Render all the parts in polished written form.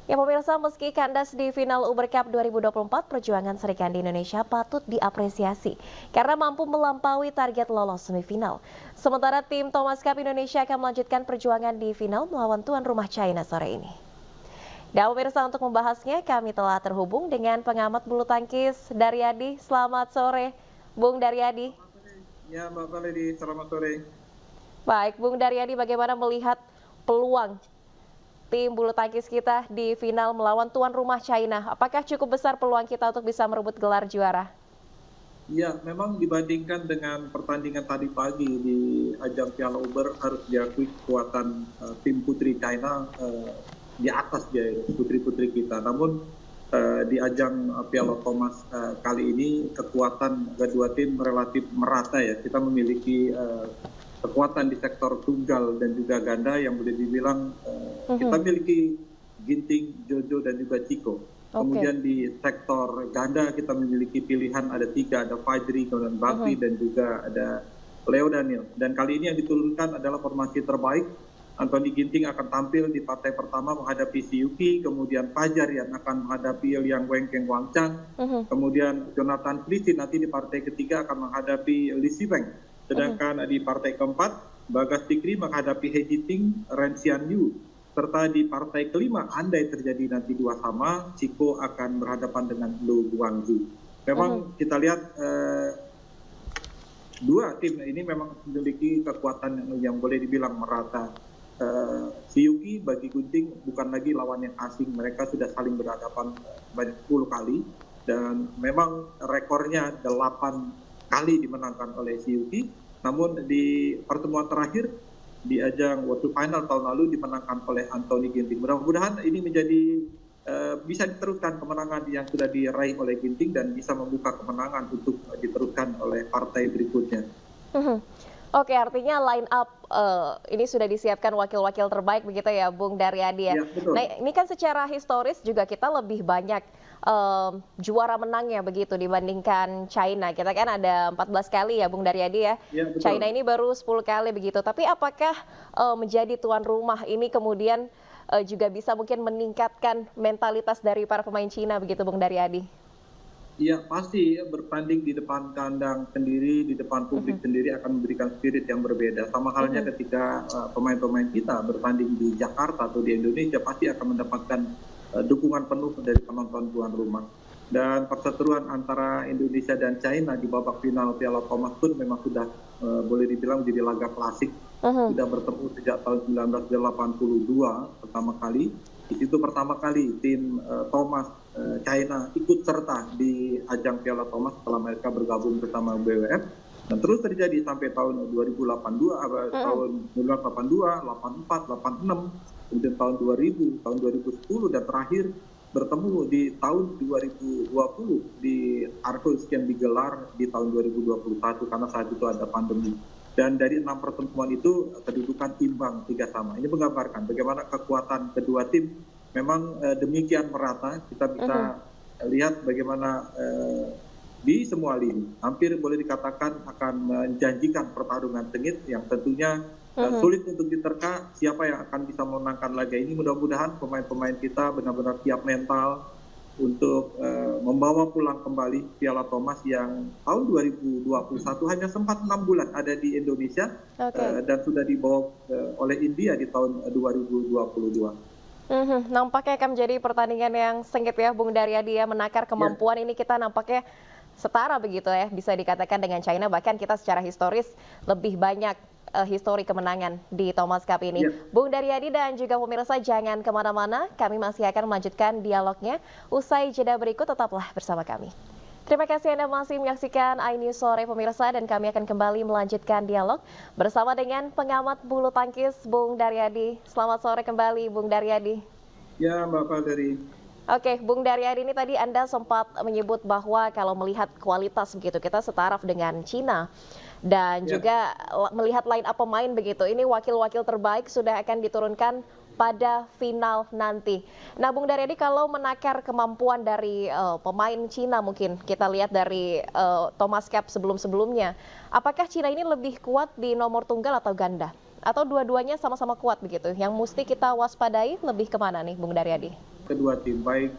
Ya pemirsa, meski kandas di final Uber Cup 2024, perjuangan Serikandi Indonesia patut diapresiasi karena mampu melampaui target lolos semifinal. Sementara tim Thomas Cup Indonesia akan melanjutkan perjuangan di final melawan tuan rumah China sore ini. Dan pemirsa, untuk membahasnya kami telah terhubung dengan pengamat bulu tangkis Daryadi. Selamat sore, Bung Daryadi. Ya, Mbak Valeri, selamat sore. Baik, Bung Daryadi, bagaimana melihat peluang tim bulu tangkis kita di final melawan tuan rumah China? Apakah cukup besar peluang kita untuk bisa merebut gelar juara? Ya, memang dibandingkan dengan pertandingan tadi pagi di ajang Piala Uber harus diakui kekuatan tim putri China di atas putri-putri kita. Namun di ajang Piala Thomas kali ini kekuatan kedua tim relatif merata ya. Kita memiliki kekuatan di sektor tunggal dan juga ganda yang boleh dibilang kita miliki Ginting, Jojo dan juga Chico. Kemudian di sektor ganda kita memiliki pilihan ada 3, ada Fajri, kemudian Bakri dan juga ada Leo Daniel. Dan kali ini yang diturunkan adalah formasi terbaik. Anthony Ginting akan tampil di partai pertama menghadapi Si Yuki, kemudian Fajar yang akan menghadapi Liang Wengkeng Wangchang, kemudian Jonathan Christie nanti di partai ketiga akan menghadapi Li Siveng. Sedangkan di partai keempat, Bagas Fikri menghadapi He Jiting, Ren Xian Yu. Serta di partai kelima, andai terjadi nanti 2 sama, Chico akan berhadapan dengan Lu Guangzhou. Memang kita lihat dua tim ini memang memiliki kekuatan yang boleh dibilang merata. Si Yuki bagi Gunting bukan lagi lawan yang asing, mereka sudah saling berhadapan banyak 10 kali. Dan memang rekornya 8 kali dimenangkan oleh Si Yuki. Namun di pertemuan terakhir di ajang World Final tahun lalu dimenangkan oleh Anthony Ginting. Mudah-mudahan ini menjadi bisa diteruskan kemenangan yang sudah diraih oleh Ginting dan bisa membuka kemenangan untuk diteruskan oleh partai berikutnya. Oke, artinya line up ini sudah disiapkan wakil-wakil terbaik begitu ya, Bung Daryadi ya. Ya, betul. Nah, ini kan secara historis juga kita lebih banyak juara menangnya begitu dibandingkan China. Kita kan ada 14 kali ya, Bung Daryadi ya. Ya, betul. China ini baru 10 kali begitu. Tapi apakah menjadi tuan rumah ini kemudian juga bisa mungkin meningkatkan mentalitas dari para pemain China begitu, Bung Daryadi? Iya, pasti bertanding di depan kandang sendiri, di depan publik sendiri akan memberikan spirit yang berbeda. Sama halnya ketika pemain-pemain kita bertanding di Jakarta atau di Indonesia pasti akan mendapatkan dukungan penuh dari penonton tuan rumah. Dan perseteruan antara Indonesia dan China di babak final Piala Thomas pun memang sudah boleh dibilang menjadi laga klasik. Sudah bertemu sejak tahun 1982 pertama kali. Di situ pertama kali tim Thomas China ikut serta di ajang Piala Thomas setelah mereka bergabung bersama BWF, dan terus terjadi sampai tahun 2082, tahun 1982, 84, 86, kemudian tahun 2000, tahun 2010 dan terakhir bertemu di tahun 2020 di Arcos yang digelar di tahun 2021 karena saat itu ada pandemi. Dan dari 6 pertemuan itu kedudukan imbang 3-3. Ini menggambarkan bagaimana kekuatan kedua tim memang demikian merata. Kita bisa lihat bagaimana di semua lini hampir boleh dikatakan akan menjanjikan pertarungan sengit yang tentunya sulit untuk diterka siapa yang akan bisa memenangkan laga ini. Mudah-mudahan pemain-pemain kita benar-benar siap mental untuk membawa pulang kembali Piala Thomas yang tahun 2021 hanya sempat 6 bulan ada di Indonesia dan sudah dibawa oleh India di tahun 2022. Nampaknya akan menjadi pertandingan yang sengit ya, Bung Daryadi ya, menakar kemampuan ini kita nampaknya setara begitu ya, bisa dikatakan dengan China, bahkan kita secara historis lebih banyak histori kemenangan di Thomas Cup ini. Bung Daryadi dan juga pemirsa jangan kemana-mana, kami masih akan melanjutkan dialognya. Usai jeda berikut tetaplah bersama kami. Terima kasih Anda masih menyaksikan iNews Sore pemirsa, dan kami akan kembali melanjutkan dialog bersama dengan pengamat bulu tangkis Bung Daryadi. Selamat sore kembali Bung Daryadi. Ya, Mbak Valeri. Oke, Bung Daryadi, ini tadi Anda sempat menyebut bahwa kalau melihat kualitas begitu kita setaraf dengan Cina. Dan juga melihat line up pemain begitu, ini wakil-wakil terbaik sudah akan diturunkan pada final nanti. Nah, Bung Daryadi, kalau menakar kemampuan dari pemain Cina, mungkin kita lihat dari Thomas Cup sebelum-sebelumnya, apakah Cina ini lebih kuat di nomor tunggal atau ganda? Atau dua-duanya sama-sama kuat begitu? Yang mesti kita waspadai lebih kemana nih, Bung Daryadi? kedua tim, baik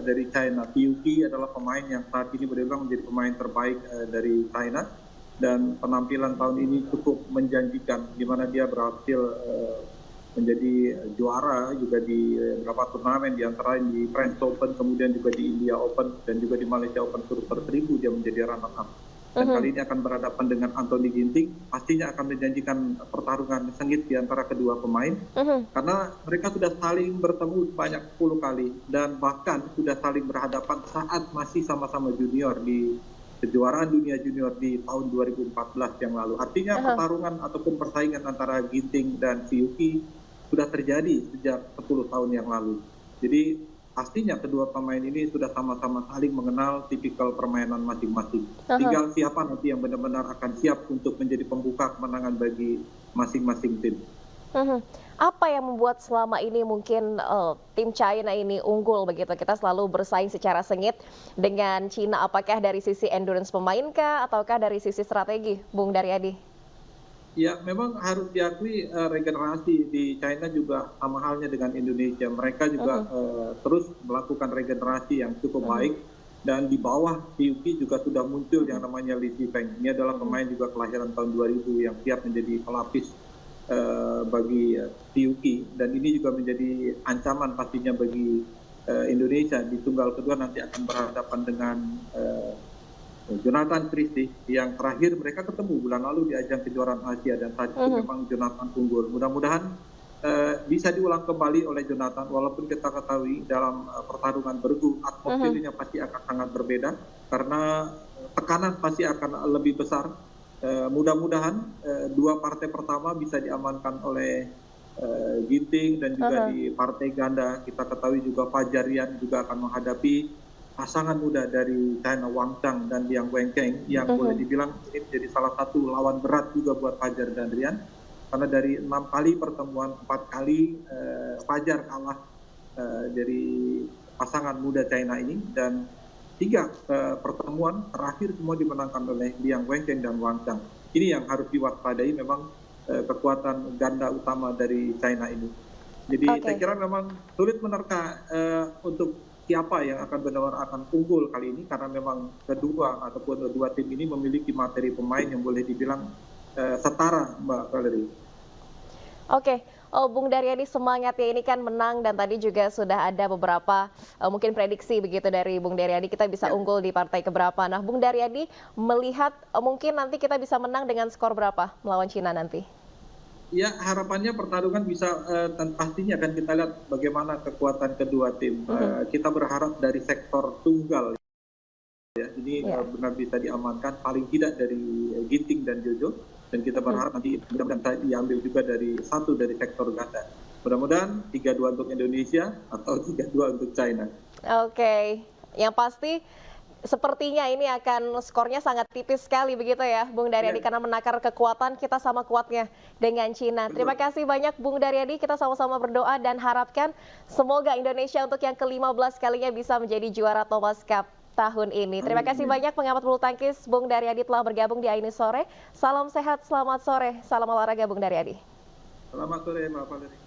dari China. Piuki adalah pemain yang saat ini boleh bilang menjadi pemain terbaik dari China, dan penampilan tahun ini cukup menjanjikan, di mana dia berhasil menjadi juara juga di beberapa turnamen, di antara di French Open, kemudian juga di India Open, dan juga di Malaysia Open Super 1000 dia menjadi runner up. Dan kali ini akan berhadapan dengan Anthony Ginting, pastinya akan menjanjikan pertarungan sengit di antara kedua pemain, karena mereka sudah saling bertemu banyak 10 kali, dan bahkan sudah saling berhadapan saat masih sama-sama junior di kejuaraan dunia junior di tahun 2014 yang lalu. Artinya pertarungan ataupun persaingan antara Ginting dan Piuki sudah terjadi sejak 10 tahun yang lalu. Jadi pastinya kedua pemain ini sudah sama-sama saling mengenal tipikal permainan masing-masing. Tinggal siapa nanti yang benar-benar akan siap untuk menjadi pembuka kemenangan bagi masing-masing tim. Apa yang membuat selama ini mungkin tim China ini unggul begitu? Kita selalu bersaing secara sengit dengan Cina. Apakah dari sisi endurance pemain kah, ataukah dari sisi strategi, Bung Daryadi? Ya, memang harus diakui regenerasi di China juga sama halnya dengan Indonesia. Mereka juga terus melakukan regenerasi yang cukup baik, dan di bawah Piuki juga sudah muncul yang namanya Li Zhifeng. Ini adalah pemain juga kelahiran tahun 2000 yang siap menjadi pelapis bagi Piuki, dan ini juga menjadi ancaman pastinya bagi Indonesia. Di tunggal kedua nanti akan berhadapan dengan Jonathan Christie, yang terakhir mereka ketemu bulan lalu di ajang kejuaraan Asia, dan saat itu memang Jonathan unggul. Mudah-mudahan bisa diulang kembali oleh Jonathan, walaupun kita ketahui dalam pertarungan bergu atmosfernya pasti akan sangat berbeda, karena tekanan pasti akan lebih besar. Mudah-mudahan dua partai pertama bisa diamankan oleh Ginting, dan juga di partai ganda kita ketahui juga Fajar Rian juga akan menghadapi pasangan muda dari China, Wang Chang dan Liang Wenqing, yang boleh dibilang ini menjadi salah satu lawan berat juga buat Fajar dan Rian, karena dari 6 kali pertemuan 4 kali Fajar kalah dari pasangan muda China ini, dan 3 pertemuan terakhir semua dimenangkan oleh Liang Wenqing dan Wang Chang. Ini yang harus diwaspadai, memang kekuatan ganda utama dari China ini. Jadi saya kira memang sulit menerka untuk siapa yang akan benar-benar akan unggul kali ini, karena memang kedua tim ini memiliki materi pemain yang boleh dibilang setara, Mbak Valerie. Bung Daryadi, semangat ya, ini kan menang, dan tadi juga sudah ada beberapa mungkin prediksi begitu dari Bung Daryadi, kita bisa unggul di partai keberapa. Nah, Bung Daryadi melihat mungkin nanti kita bisa menang dengan skor berapa melawan Cina nanti? Ya, harapannya pertarungan bisa, dan pastinya akan kita lihat bagaimana kekuatan kedua tim. Kita berharap dari sektor tunggal, ya, ini benar bisa diamankan paling tidak dari Ginting dan Jojo, dan kita berharap nanti mudah-mudahan diambil juga dari satu dari sektor ganda. Mudah-mudahan 3-2 untuk Indonesia atau 3-2 untuk China. Yang pasti sepertinya ini akan skornya sangat tipis sekali begitu ya, Bung Daryadi, karena menakar kekuatan kita sama kuatnya dengan Cina. Terima kasih banyak Bung Daryadi, kita sama-sama berdoa dan harapkan semoga Indonesia untuk yang ke-15 kalinya bisa menjadi juara Thomas Cup tahun ini. Terima kasih banyak pengamat bulu tangkis Bung Daryadi telah bergabung di Aini Sore. Salam sehat, selamat sore, salam olahraga Bung Daryadi. Selamat sore, Mbak Valerie.